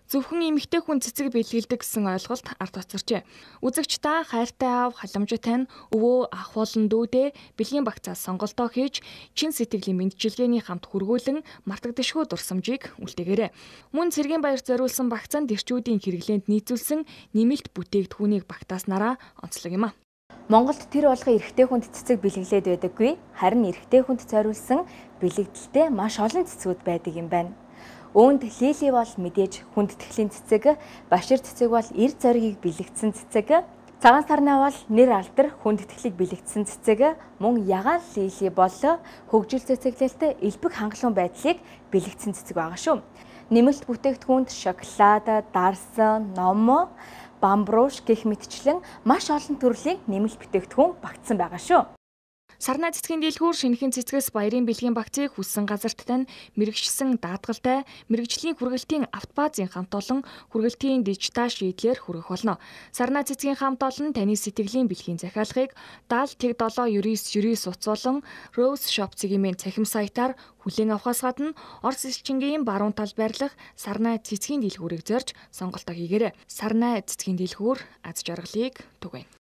Зөвхөн эмэгтэй хүн цэцэг бэлгэлдэг гэсэн ойлголт ард тоцорчээ. Үзэгч та хайртай аав, халамжит тань, өвөө, ах болон дүүдээ бэлгийн багцаас сонголтоо хийж, чин сэтгэлийн мэдчилгээний хамт хүргүүлэн мартагдашгүй дурсамжийг үлдээгээрэй. Мөн цэргийн баярт зориулсан багцанд эрчүүдийн хэрэглээнд нийцүүлсэн нэмэлт бүтээгдэхүүнийг багтааснараа онцлог юм а. Монголд тэр болгон эрэгтэй хүнд цэцэг бэлгэлээд байдаггүй, харин эрэгтэй хүнд зориулсан бэлэгдэлтэй маш олон цэцгүүд байдаг юм байна. Үүнд лили бол мэдээж хүндэтгэлийн цэцэг, башир цэцэг бол эрд зоригийг бэлэгдсэн цэцэг, цагаан сарнаа бол нэр алдар хүндэтгэлийг бэлэгдсэн цэцэг, мөн ягаан лили бол хөгжил цэцэглэлт элбэг хангалуун байдлыг бэлэгдсэн цэцэг байгаа шүү. Нэмэлт бүтээгдэхүүнд шоколад, дарсан, ном, бамбрууш гэх мэтчлэн маш олон төрлийн нэмэлт бүтээгдэхүүн багтсан байгаа шүү. Сарнай цэцгийн дийлхүүр шинэхэн цэцгээс баярын бэлгийн багцыг хүссэн газарт тань мэрэгчсэн даатгалтай мэрэгжлийн хүргэлтийн автобазын хамт олон хүргэлтийн дижитал шийдлэр хүргэх болно. Сарнай цэцгийн хамт олон таны сэтгэлийн бэлгийн захиалгыг 70-799 уцуулан Rose Shop цэгийн цахим сайтаар хүлээн авахаас гадна Орос элчингийн баруун талд байрлах Сарнай цэцгийн дийлхүүрийг зорж сонголтоо хийгээрэй. Сарнай цэцгийн дийлхүүр аз жаргалыг түгээнэ.